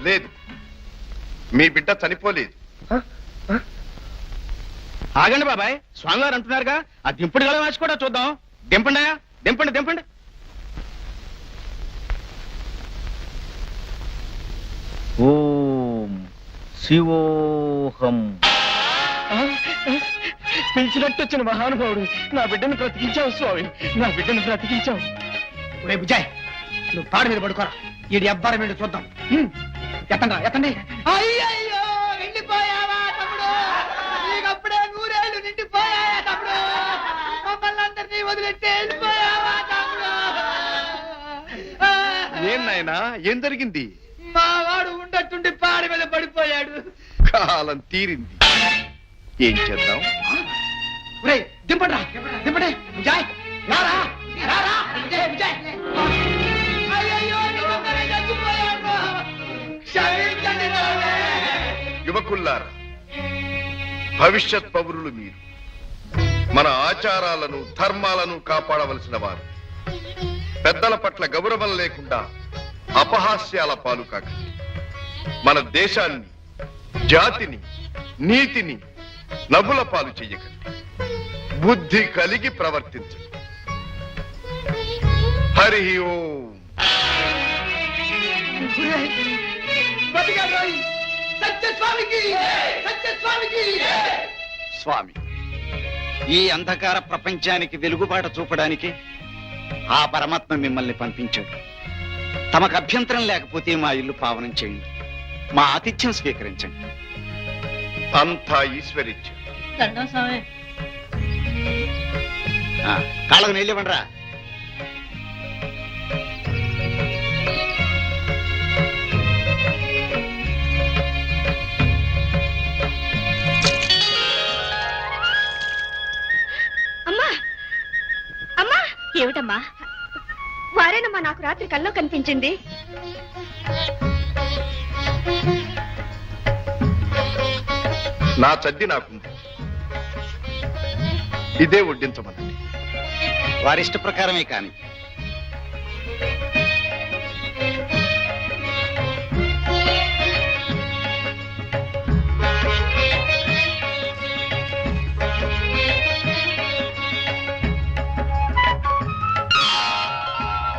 లేదు, మీ బిడ్డ చనిపోలేదు. ఆగండి బాబాయ్, స్వామివారు అంటున్నారుగా, ఆ దింపుడు గల వాసి కూడా చూద్దాం. దింపండి, దింపండి దింపండి. ఓం శివోహం. పిలిచినట్టు వచ్చిన మహానుభావుడు, నా బిడ్డను బ్రతికించావు స్వామి, నా బిడ్డను బ్రతికించావు. బుజాయ్, నువ్వు తాడు మీద పడుకోరా, ఈడి అబ్బారం ఏంటో చూద్దాం. ఎత్తండి ఎత్తండి. అయ్యయ్యో, నిండిపోయావా తమ్ముడు, నీకప్పుడే 100 ఏళ్ళు నిండిపోయాయా తమ్ముడు, మమ్మల్ని అందరినీ వదిలిపెట్టి వెళ్ళిపోయావా తమ్ముడు. ఏం నాయనా, ఏం జరిగింది? మా వాడు ఉండట్టుండి పాడి మీద పడిపోయాడు. కాలం తీరింది, ఏం చేద్దాం? దింపండి దింపండి. విజయ్ రారా రారా. విజయ్ అయ్యయ్యో, చచ్చిపోయాడు, క్షమించండి. యువకుల్లారా, భవిష్యత్ పౌరులు మీరు. మన ఆచారాలను ధర్మాలను కాపాడవలసిన వారు. పెద్దల పట్ల గౌరవం లేకుండా అపహాస్యాల పాలు కాకండి. మన దేశాన్ని, జాతిని, నీతిని నవ్వుల పాలు చెయ్యకండి. బుద్ధి కలిగి ప్రవర్తించండి. హరి ఓం. స్వామి, ఈ అంధకార ప్రపంచానికి వెలుగుబాట చూపడానికి ఆ పరమాత్మ మిమ్మల్ని పంపించాడు. తమకు అభ్యంతరం లేకపోతే మా ఇల్లు పావనం చేయండి, మా ఆతిథ్యం స్వీకరించండి. అంతా ఈశ్వరిచ్ఛ. కాళ్ళకు నీళ్ళు ఇవ్వండిరా. అమ్మా అమ్మా, ఏమిటమ్మా? వారేనమ్మా నాకు రాత్రి కల్లో కనిపించింది. నా చద్ది నాకుంది, ఇదే వడ్డించమనండి. వారిష్ట ప్రకారమే కాని.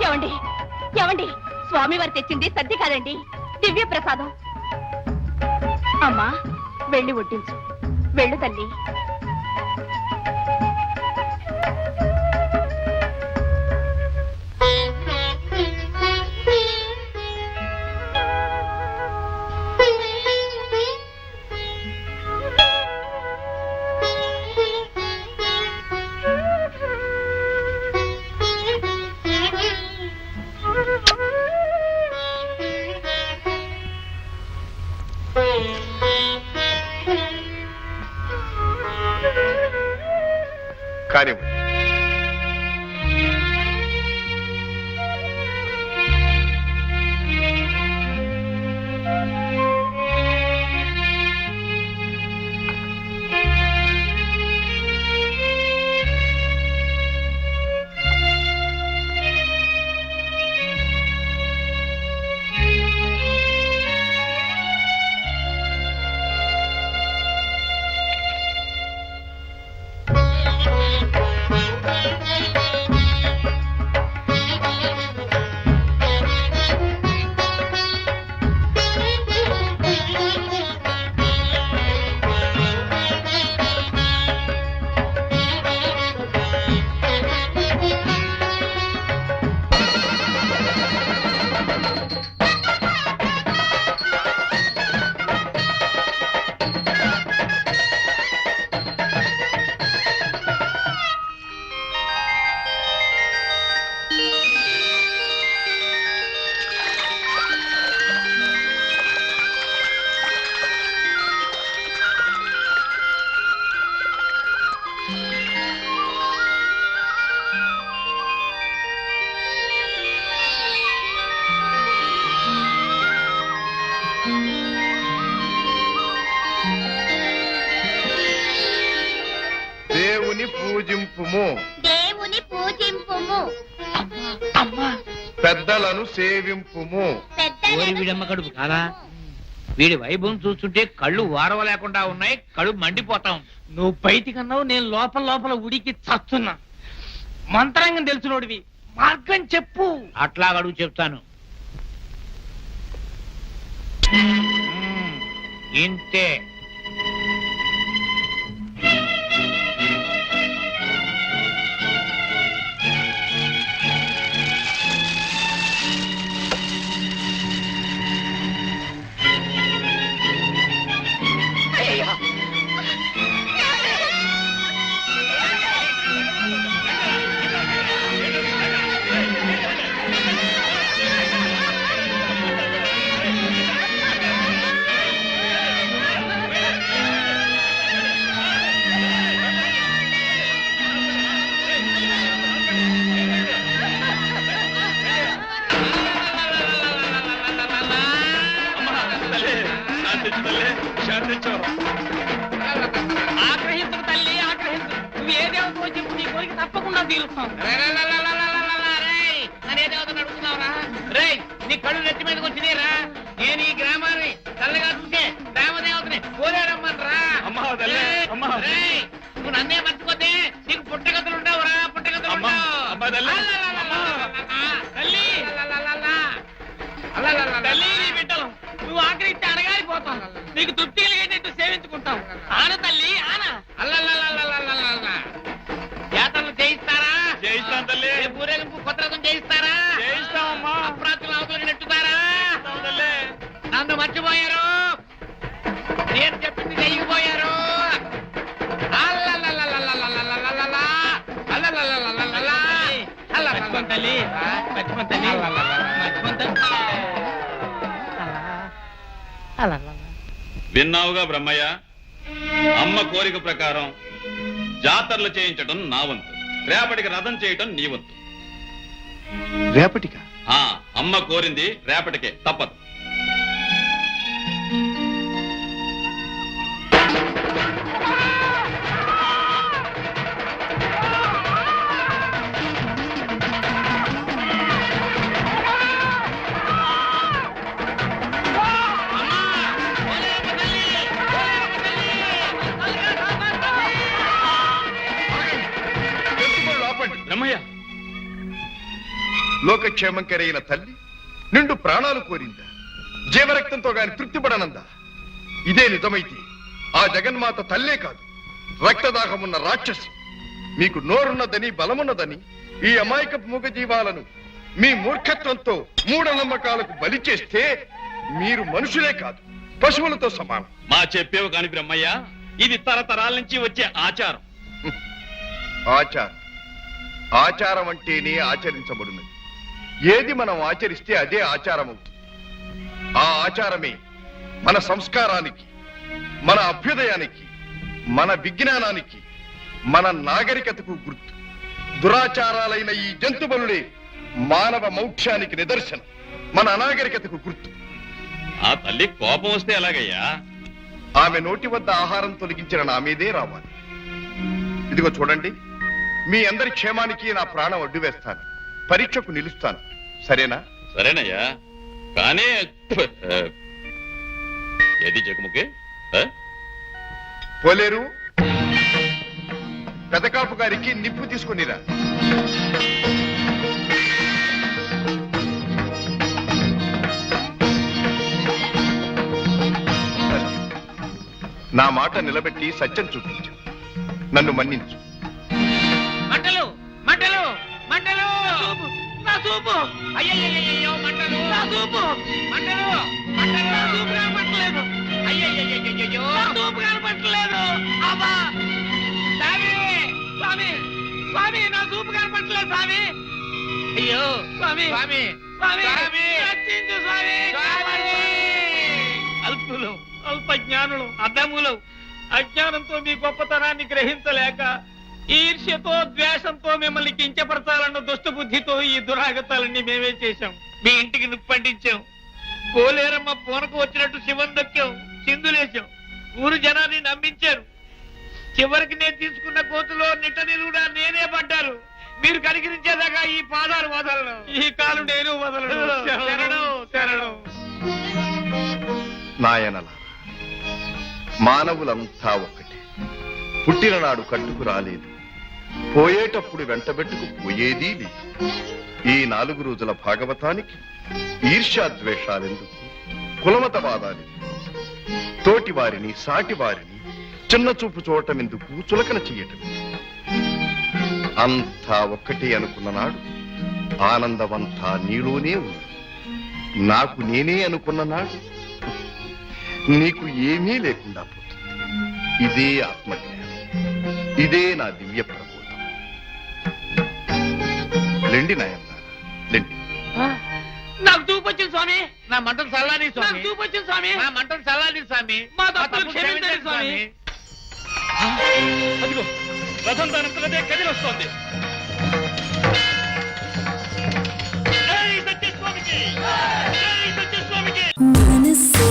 ఏమండి ఏమండి, స్వామివారు తెచ్చింది సద్ది కాదండి, దివ్య ప్రసాదం. అమ్మా, వెళ్ళి వడ్డించు. వెళ్ళు తల్లి. కార్యం పూజింపుము, దేవుని పూజింపుము, పెద్దలను సేవింపుము. ఓరి వీడమ్మ కడుపు కాదా? వీడి వైభవం చూస్తుంటే కళ్ళు వారవలేకుండా ఉన్నాయి, కళ్ళు మండిపోతాం. నువ్వు బయటికన్నావు, నేను లోపల లోపల ఉడికి చస్తున్నా. మంత్రాంగం తెలుసునోడివి, మార్గం చెప్పు. అట్లా అడుగు చెప్తాను. ఇంతే. ఆగ్రహించు తల్లి, ఆగ్రహించు. నువ్వు ఏ దేవతో చెప్పు, నీ కోరిక తప్పకుండా తీరుస్తాం. నీ కళ్ళు నెత్తి మీదకి వచ్చినాయిరా. నేను ఈ గ్రామాన్ని చల్లగా చూసే గ్రామదేవతని కోరారమ్మన్రా. నువ్వు నన్నే మర్చిపోతే నీకు పుట్టగతులు ఉండవురా, పుట్టగతులు ఉండవు. తల్లి నీ బిడ్డలు, నువ్వు ఆగ్రహించి అడగాలిపోతాం. నీకు తృప్తి కలిగేటట్టు సేవించుకుంటాం. ఆన తల్లి ఆన. జాతరలు చేయిస్తారా? చేయిస్తాం తల్లి. ఊరేగింపు కొత్త రకం చేయిస్తారా? చేయిస్తామమ్మా. అప్రాచులు అవతలకి నెట్టుతారా? నన్ను మర్చిపోయారు, నేను చెప్పింది చెయ్యకపోయారు. తల్లి, విన్నావుగా బ్రహ్మయ్య, అమ్మ కోరిక ప్రకారం జాతరలు చేయించడం నా వంతు, రేపటికి రథం చేయటం నీ వంతు. రేపటిగా? అమ్మ కోరింది రేపటికే, తప్పదు. బ్రహ్మయ్య, లోకక్షేమం కరైన తల్లి నిండు ప్రాణాలు కోరిందా? జీవరక్తంతో గాని తృప్తిపడనందా? ఇదే నిజమైతే ఆ జగన్మాత తల్లే కాదు, రక్తదాహమున్న రాక్షసి. మీకు నోరున్నదని బలమున్నదని ఈ అమాయక మూగ జీవాలను మీ మూర్ఖత్వంతో మూఢనమ్మకాలకు బలి చేస్తే మీరు మనుషులే కాదు, పశువులతో సమానం. మా చెప్పేవు కాని బ్రహ్మయ్య, ఇది తరతరాల నుంచి వచ్చే ఆచారం. ఆచారం ఆచారం అంటేనే ఆచరించబడినది. ఏది మనం ఆచరిస్తే అదే ఆచారం అవుతుంది. ఆ ఆచారమే మన సంస్కారానికి, మన అభ్యుదయానికి, మన విజ్ఞానానికి, మన నాగరికతకు గుర్తు. దురాచారాలైన ఈ జంతుబలులే మానవ మౌఢ్యానికి నిదర్శనం, మన అనాగరికతకు గుర్తు. ఆ తల్లి కోపం వస్తే ఎలాగయ్యా? ఆమె నోటి వద్ద ఆహారం తొలగించిన నా మీదే రావాలి. ఇదిగో చూడండి, మీ అందరి క్షేమానికి నా ప్రాణం అడ్డు వేస్తాను, పరీక్షకు నిలుస్తాను. సరేనా? సరేనయ్యా, కానీ ఏది జగముకే పోలేరు, పెదకాపు గారికి నిప్పు తీసుకునిరా. నా మాట నిలబెట్టి సత్యం చూపించు, నన్ను మన్నించు. మంటలు మంటలు మంటలు, నా చూపు, అయ్యయ్యో మంటలు, నా చూపు, మంటలు మంటలు, నా చూపు కనపట్టలేదు, అయ్యయ్యో నా చూపు కనపట్టలేదు. అబ్బా స్వామి, స్వామి, స్వామి, నా చూపు కనపట్టలేదు స్వామి. అయ్యో స్వామి, స్వామి, స్వామి, స్వామి, రక్షించు స్వామి. స్వామి. అల్పులు, అల్పజ్ఞానులు, అధములు, అజ్ఞానంతో మీ గొప్పతనాన్ని గ్రహించలేక ఈర్ష్యతో ద్వేషంతో మిమ్మల్ని కించపరచాలన్న దుష్ట బుద్ధితో ఈ దురాగతాలన్నీ మేమే చేశాం. మీ ఇంటికి నిప్పండించాం, కోలేరమ్మ పూనకు వచ్చినట్టు శివం దొక్కాం, చిందులేశాం, ఊరు జనాన్ని నమ్మించారు. చివరికి నేను తీసుకున్న కోతులో నిట్ట నిలువుడా నేనే పడ్డారు. మీరు కనికరించేదాకా ఈ పాదాలు వదలను, ఈ కాలు నేను వదలను. శరణం, శరణం. నాయనలా మానవులంతా ఒక్కటే. పుట్టిన నాడు కట్టుకు రాలేదు, పోయేటప్పుడు వెంటబెట్టుకు పోయేదీ లేదు. ఈ 4 రోజుల భాగవతానికి ఈర్ష్యాద్వేషాలెందుకు, కులమతవాదాలు, తోటి వారిని సాటి వారిని చిన్న చూపు చూడటం ఎందుకు, చులకన చెయ్యటం ఎందుకు? అంతా ఒక్కటే అనుకున్న నాడు ఆనందమంతా నీలోనే ఉంది. నాకు నేనే అనుకున్న నాడు నీకు ఏమీ లేకుండా పోతుంది. ఇదే ఆత్మజ్ఞానం, ఇదే నా దివ్య ప్రబోధం. లెండి నాయన, లెండి. నాకు చూపొచ్చింది స్వామి, నా మంటలు చల్లాలి స్వామి. నాకు చూపొచ్చింది స్వామి, నా మంటలు చల్లాలి స్వామి. మా తప్పులు క్షమించండి స్వామి. అదిగో రథం దానంతలదే కదిలొస్తోంది. జై సత్యస్వామికి, జై సత్యస్వామికి. మనసే